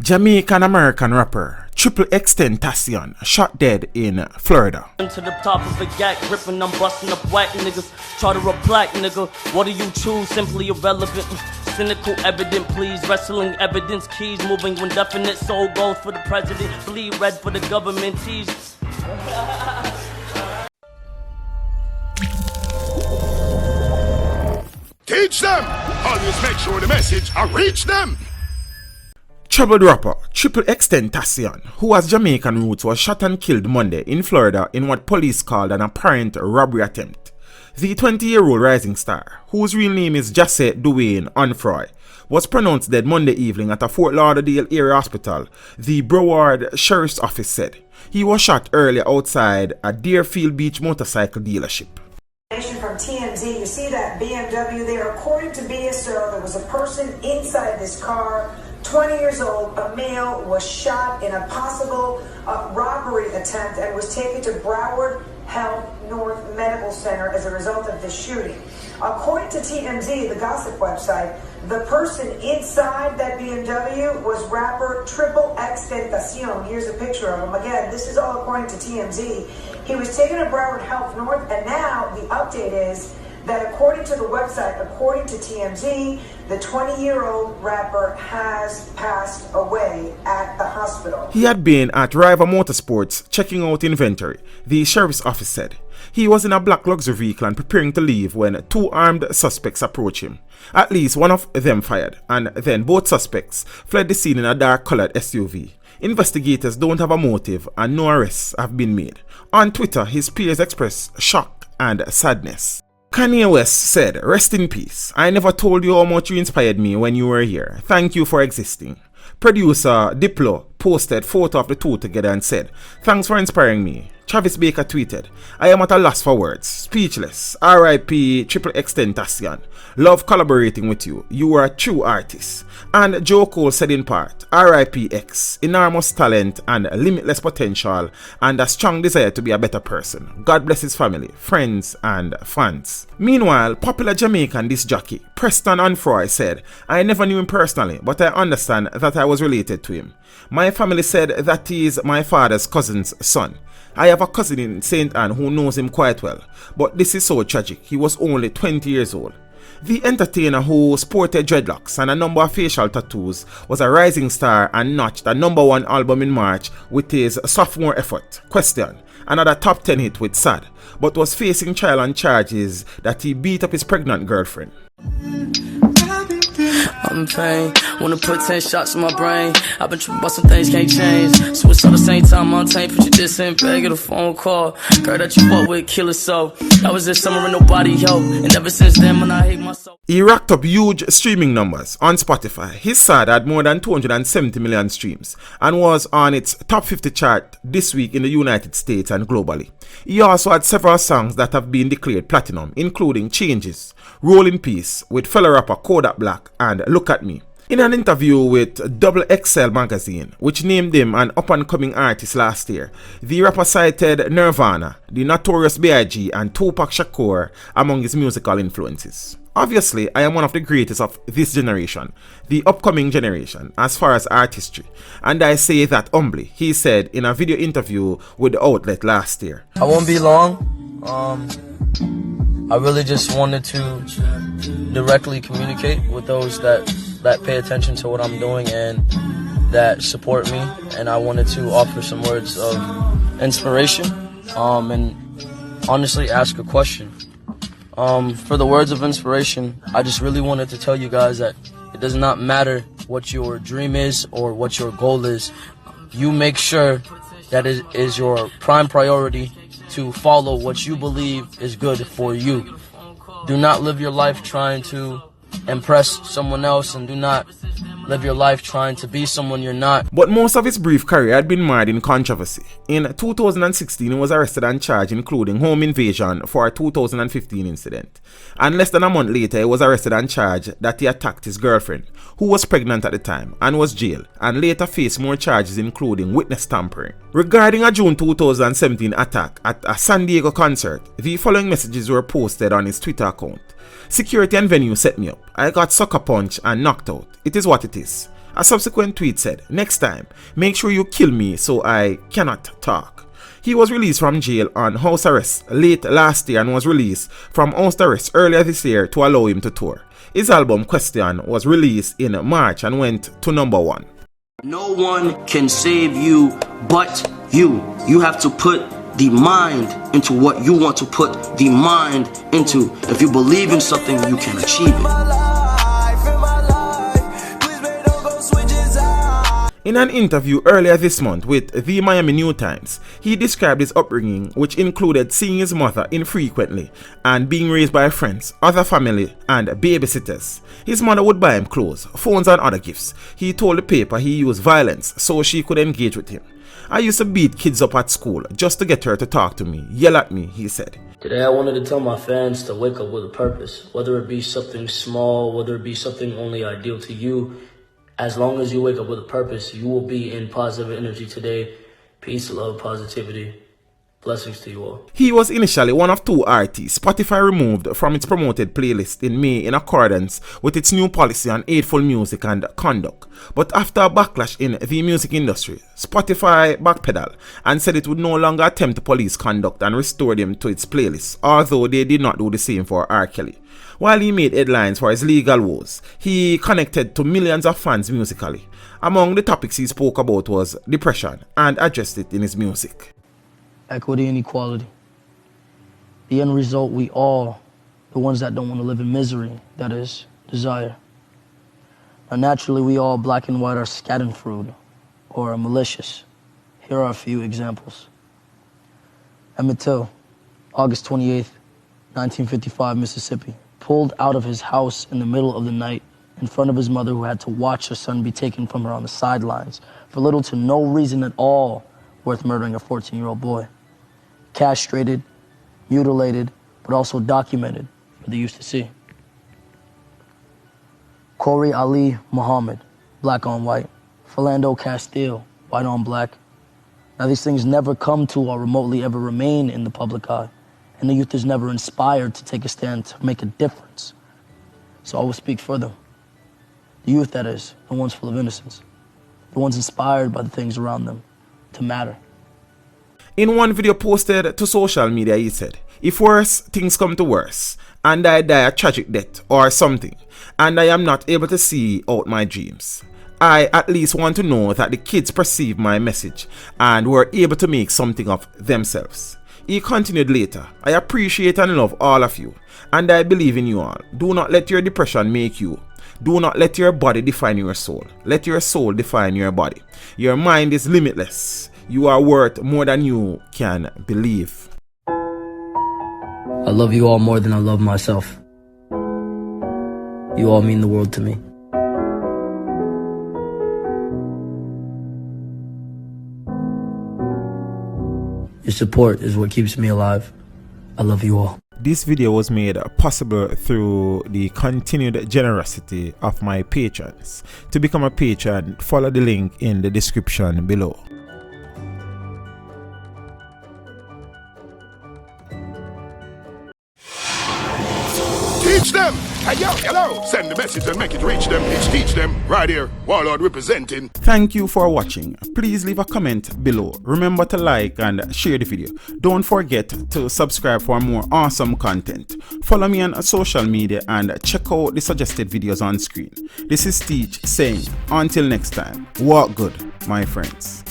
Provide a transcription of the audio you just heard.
Jamaican-American rapper XXXTentacion shot dead in Florida. To the top of a yak, gripping, I'm busting up whack niggas. Try to rap black nigga. What do you choose? Simply irrelevant. Cynical, evident, please. Wrestling evidence, keys moving when definite. Soul goes for the president. Bleed red for the government. Tease. Teach them! Always make sure the message I reach them! Troubled rapper XXXTentacion, who has Jamaican roots, was shot and killed Monday in Florida in what police called an apparent robbery attempt. The 20-year-old rising star, whose real name is Jesse Dwayne Onfroy, was pronounced dead Monday evening at a Fort Lauderdale area hospital, the Broward Sheriff's Office said. He was shot earlier outside a Deerfield Beach motorcycle dealership. From TMZ, you see that BMW there. According to BSO, there was a person inside this car, 20 years old, a male, was shot in a possible robbery attempt and was taken to Broward Health North Medical Center as a result of the shooting. According to TMZ, the gossip website, the person inside that BMW was rapper XXXTentacion. Here's a picture of him. Again, this is all according to TMZ. He was taken to Broward Health North, and now the update is that according to the website, according to TMZ, the 20-year-old rapper has passed away at the hospital. He had been at Riva Motorsports checking out inventory, the sheriff's office said. He was in a black luxury vehicle and preparing to leave when two armed suspects approached him. At least one of them fired, and then both suspects fled the scene in a dark-colored SUV. Investigators don't have a motive and no arrests have been made. On Twitter, his peers expressed shock and sadness. Kanye West said, "Rest in peace. I never told you how much you inspired me when you were here. Thank you for existing." Producer Diplo posted photo of the two together and said, "Thanks for inspiring me." Travis Baker tweeted, "I am at a loss for words. Speechless. R.I.P. XXXTentacion. Love collaborating with you. You are a true artist." And Joe Cole said in part, "R.I.P. X. Enormous talent and limitless potential and a strong desire to be a better person. God bless his family, friends and fans." Meanwhile, popular Jamaican disc jockey Preston Onfroy said, "I never knew him personally, but I understand that I was related to him. My family said that he is my father's cousin's son. I have a cousin in St. Anne who knows him quite well, but this is so tragic. He was only 20 years old." The entertainer, who sported dreadlocks and a number of facial tattoos, was a rising star and notched a #1 album in March with his sophomore effort, Question, another top 10 hit with Sad, but was facing trial on charges that he beat up his pregnant girlfriend. I'm in pain, wanna put 10 shots in my brain. I've been tripping about some things can't change. Switch at the same time, I'm tamed, put you this in bag, get a phone call. Girl that you fuck with, kill herself. That was this summer and nobody helped. And ever since then, when I hate myself. He racked up huge streaming numbers on Spotify. His Sad had more than 270 million streams and was on its top 50 chart this week in the United States and globally. He also had several songs that have been declared platinum, including Changes, Roll in Peace with fellow rapper Kodak Black, and Look at Me. In an interview with XXL magazine, which named him an up-and-coming artist last year, the rapper cited Nirvana, the Notorious B.I.G. and Tupac Shakur among his musical influences. "Obviously, I am one of the greatest of this generation, the upcoming generation, as far as artistry, and I say that humbly," he said in a video interview with the outlet last year. I won't be long. I really just wanted to directly communicate with those that pay attention to what I'm doing and that support me, and I wanted to offer some words of inspiration and honestly ask a question. For the words of inspiration, I just really wanted to tell you guys that it does not matter what your dream is or what your goal is. You make sure that it is your prime priority to follow what you believe is good for you. Do not live your life trying to impress someone else, and do not live your life trying to be someone you're not. But most of his brief career had been marred in controversy. In 2016, he was arrested and charged, including home invasion, for a 2015 incident. And less than a month later, he was arrested and charged that he attacked his girlfriend, who was pregnant at the time, and was jailed, and later faced more charges, including witness tampering. Regarding a June 2017 attack at a San Diego concert, the following messages were posted on his Twitter account. "Security and venue set me up. I got sucker punched and knocked out. It is what it is. A subsequent tweet said, "Next time, make sure you kill me so I cannot talk." He was released from jail on house arrest late last year and was released from house arrest earlier this year to allow him to tour. His album Question was released in March and went to #1. No one can save you but you. You have to put the mind into what you want to put the mind into. If you believe in something, you can achieve it. In an interview earlier this month with the Miami New Times, he described his upbringing, which included seeing his mother infrequently and being raised by friends, other family, and babysitters. His mother would buy him clothes, phones, and other gifts. He told the paper he used violence so she could engage with him. "I used to beat kids up at school just to get her to talk to me, yell at me," he said. Today I wanted to tell my fans to wake up with a purpose, whether it be something small, whether it be something only ideal to you. As long as you wake up with a purpose, you will be in positive energy today. Peace, love, positivity. Blessings to you all. He was initially one of 2 artists Spotify removed from its promoted playlist in May in accordance with its new policy on hateful music and conduct. But after a backlash in the music industry, Spotify backpedaled and said it would no longer attempt to police conduct and restore them to its playlist, although they did not do the same for R. Kelly. While he made headlines for his legal woes, he connected to millions of fans musically. Among the topics he spoke about was depression and addressed it in his music. Equity and equality. The end result, we all, the ones that don't want to live in misery, that is, desire. Now naturally, we all, black and white, are schadenfreude or malicious. Here are a few examples. Emmett Till, August 28th, 1955, Mississippi. Pulled out of his house in the middle of the night in front of his mother, who had to watch her son be taken from her on the sidelines for little to no reason at all worth murdering a 14-year-old boy. Castrated, mutilated, but also documented for the youth to see. Corey Ali Muhammad, black on white. Philando Castile, white on black. Now these things never come to or remotely ever remain in the public eye, and the youth is never inspired to take a stand to make a difference. So I will speak for them. The youth, that is, the ones full of innocence. The ones inspired by the things around them to matter. In one video posted to social media, he said, "If worse things come to worse, and I die a tragic death or something, and I am not able to see out my dreams, I at least want to know that the kids perceive my message and were able to make something of themselves." He continued later, "I appreciate and love all of you, and I believe in you all. Do not let your depression make you. Do not let your body define your soul. Let your soul define your body. Your mind is limitless. You are worth more than you can believe." I love you all more than I love myself. You all mean the world to me. Your support is what keeps me alive. I love you all. This video was made possible through the continued generosity of my patrons. To become a patron, follow the link in the description below. Teach them. Hey, yo, hello. Send the message and make it reach them. It's Teach Them right here. Warlord representing. Thank you for watching. Please leave a comment below. Remember to like and share the video. Don't forget to subscribe for more awesome content. Follow me on social media and check out the suggested videos on screen. This is Teach saying, until next time, walk good, my friends.